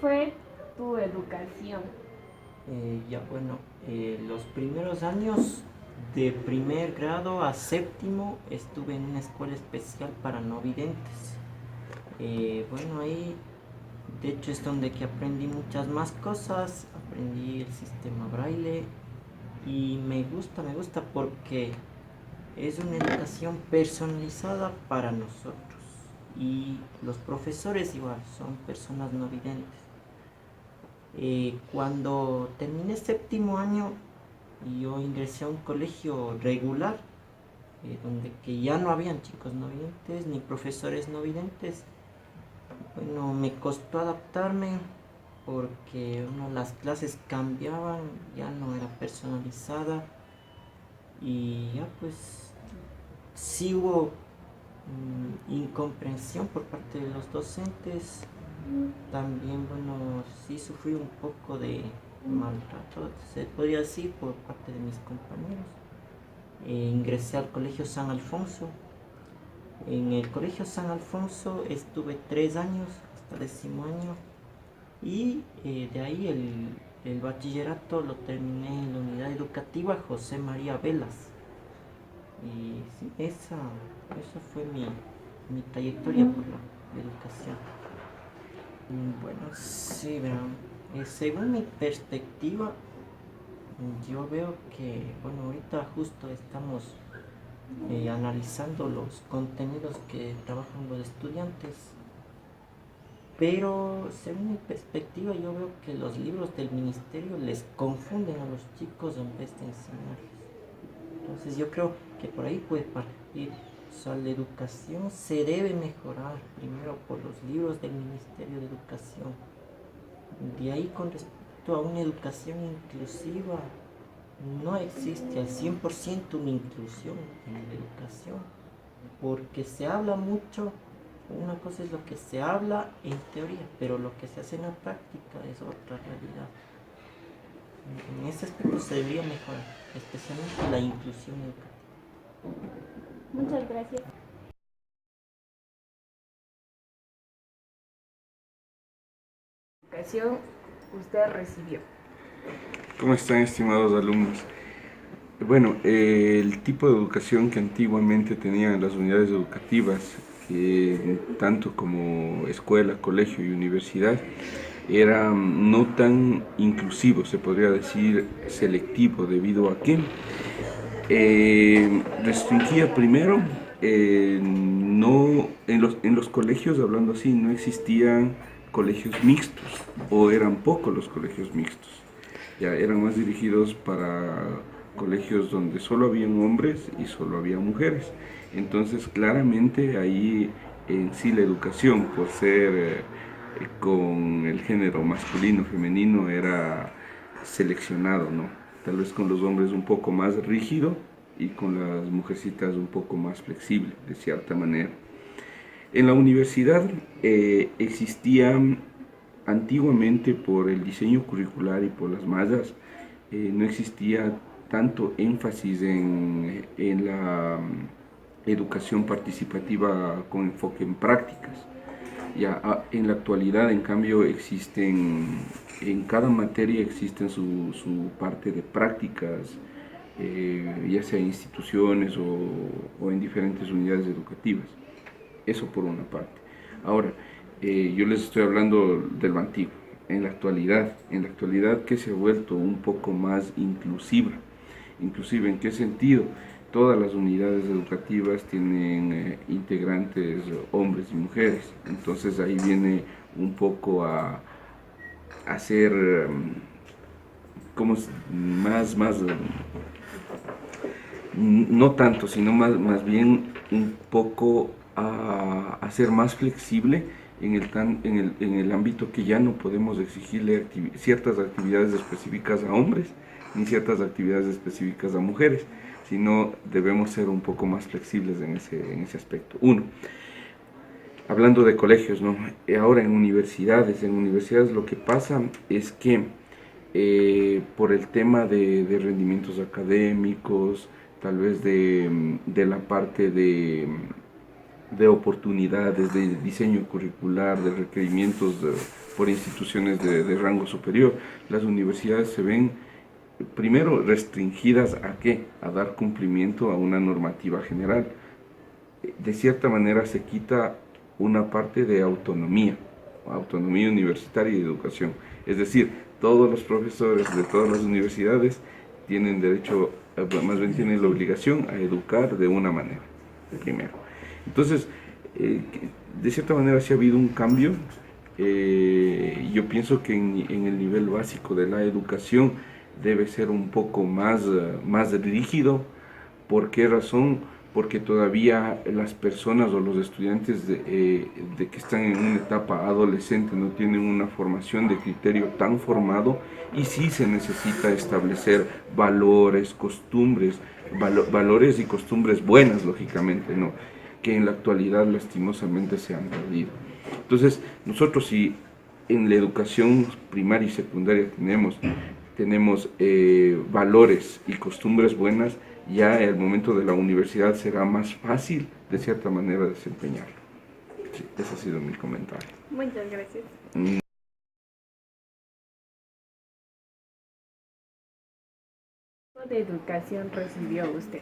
fue tu educación? Los primeros años de primer grado a séptimo estuve en una escuela especial para no videntes. Ahí de hecho es donde que aprendí muchas más cosas, aprendí el sistema braille y me gusta porque es una educación personalizada para nosotros y los profesores igual son personas no videntes. Cuando terminé séptimo año, yo ingresé a un colegio regular, donde que ya no habían chicos no videntes ni profesores no videntes. Bueno, me costó adaptarme porque las clases cambiaban, ya no era personalizada y ya pues sí hubo incomprensión por parte de los docentes. También, bueno, sí sufrí un poco de maltrato, se podría decir, por parte de mis compañeros. Ingresé al Colegio San Alfonso. En el Colegio San Alfonso estuve 3 años, hasta 10º año, y de ahí el bachillerato lo terminé en la unidad educativa José María Velas. Y sí, esa fue mi trayectoria por la educación. Bueno, sí, verán. Según mi perspectiva, yo veo que, bueno, ahorita justo estamos analizando los contenidos que trabajan los estudiantes, pero según mi perspectiva yo veo que los libros del ministerio les confunden a los chicos en vez de enseñarles. Entonces yo creo que por ahí puede partir. O sea, la educación se debe mejorar primero por los libros del Ministerio de Educación. De ahí, con respecto a una educación inclusiva, no existe al 100% una inclusión en la educación, porque se habla mucho. Una cosa es lo que se habla en teoría, pero lo que se hace en la práctica es otra realidad. En ese aspecto se debería mejorar, especialmente la inclusión educativa. Muchas gracias. ¿Qué educación usted recibió? ¿Cómo están, estimados alumnos? Bueno, el tipo de educación que antiguamente tenían las unidades educativas, tanto como escuela, colegio y universidad, era no tan inclusivo, se podría decir selectivo, debido a que restringía primero, no, en los colegios, hablando así, no existían colegios mixtos, o eran pocos los colegios mixtos. Ya eran más dirigidos para colegios donde solo habían hombres y solo había mujeres. Entonces, claramente ahí en sí la educación, por ser con el género masculino, femenino, era seleccionado, ¿no? Tal vez con los hombres un poco más rígido y con las mujercitas un poco más flexible, de cierta manera. En la universidad existía antiguamente, por el diseño curricular y por las mallas, no existía tanto énfasis en la educación participativa con enfoque en prácticas. Ya en la actualidad, en cambio, en cada materia existen su parte de prácticas, ya sea en instituciones o en diferentes unidades educativas. Eso por una parte. Ahora, yo les estoy hablando de lo antiguo. En la actualidad que se ha vuelto un poco más inclusiva. Inclusive, ¿en qué sentido? Todas las unidades educativas tienen integrantes hombres y mujeres. Entonces ahí viene un poco a ser como no tanto, sino más bien un poco a ser más flexible en el ámbito que ya no podemos exigirle ciertas actividades específicas a hombres ni ciertas actividades específicas a mujeres, sino debemos ser un poco más flexibles en ese aspecto. Uno, hablando de colegios, ¿no? Ahora en universidades lo que pasa es que por el tema de rendimientos académicos, tal vez de la parte de oportunidades, de diseño curricular, de requerimientos por instituciones de rango superior, las universidades se ven primero restringidas ¿a qué? A dar cumplimiento a una normativa general. De cierta manera se quita una parte de autonomía universitaria y de educación. Es decir, todos los profesores de todas las universidades tienen derecho, más bien tienen la obligación a educar de una manera, primero. Entonces, de cierta manera sí ha habido un cambio. Yo pienso que en el nivel básico de la educación debe ser un poco más rígido. ¿Por qué razón? Porque todavía las personas o los estudiantes de que están en una etapa adolescente no tienen una formación de criterio tan formado, y sí se necesita establecer valores, costumbres, valores y costumbres buenas, lógicamente, ¿no?, que en la actualidad lastimosamente se han perdido. Entonces, nosotros si en la educación primaria y secundaria tenemos valores y costumbres buenas, ya el momento de la universidad será más fácil, de cierta manera, desempeñarlo. Sí, ese ha sido mi comentario. Muchas gracias. ¿Qué tipo de educación recibió usted?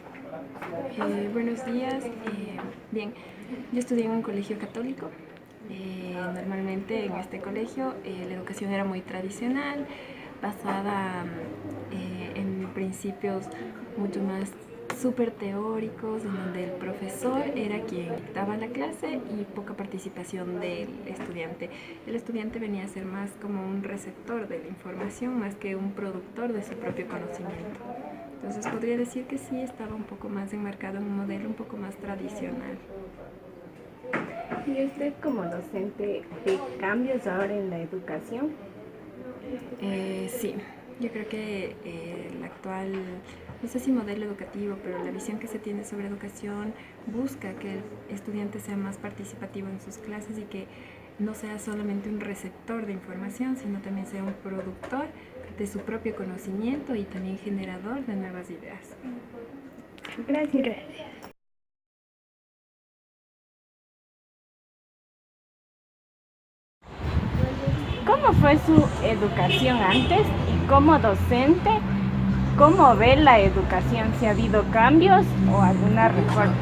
Buenos días. Bien, yo estudié en un colegio católico. Normalmente en este colegio la educación era muy tradicional, basada en principios mucho más súper teóricos, en donde el profesor era quien daba la clase y poca participación del estudiante. El estudiante venía a ser más como un receptor de la información, más que un productor de su propio conocimiento. Entonces podría decir que sí estaba un poco más enmarcado en un modelo un poco más tradicional. ¿Y usted como docente ve cambios ahora en la educación? Sí, yo creo que el actual, no sé si modelo educativo, pero la visión que se tiene sobre educación busca que el estudiante sea más participativo en sus clases y que no sea solamente un receptor de información, sino también sea un productor de su propio conocimiento y también generador de nuevas ideas. Gracias. ¿Cómo fue su educación antes y como docente, cómo ve la educación? ¿Si ha habido cambios o alguna reforma?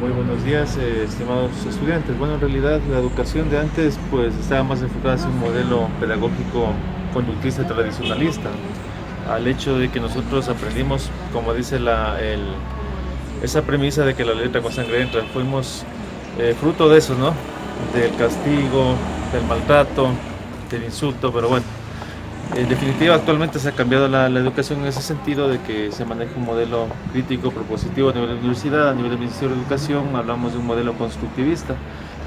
Muy buenos días, estimados estudiantes. Bueno, en realidad la educación de antes pues estaba más enfocada hacia un modelo pedagógico conductista tradicionalista, al hecho de que nosotros aprendimos, como dice esa premisa de que la letra con sangre entra, fuimos fruto de eso, ¿no? Del castigo, del maltrato, del insulto, pero bueno, en definitiva actualmente se ha cambiado la educación en ese sentido, de que se maneja un modelo crítico, propositivo a nivel de universidad, a nivel del Ministerio de Educación hablamos de un modelo constructivista.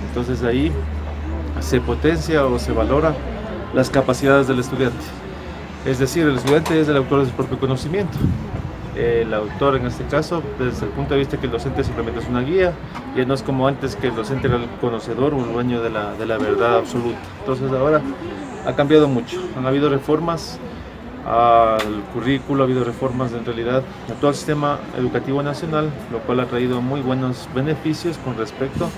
Entonces ahí se potencia o se valora las capacidades del estudiante, es decir, el estudiante es el autor de su propio conocimiento. El autor en este caso, desde el punto de vista que el docente simplemente es una guía, y no es como antes que el docente era el conocedor o el dueño de la verdad absoluta. Entonces ahora ha cambiado mucho, han habido reformas al currículo, ha habido reformas en realidad a todo el sistema educativo nacional, lo cual ha traído muy buenos beneficios con respecto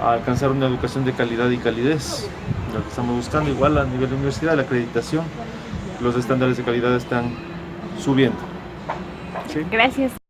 a alcanzar una educación de calidad y calidez. Lo que estamos buscando igual a nivel de universidad, la acreditación, los estándares de calidad están subiendo. ¿Sí? Gracias.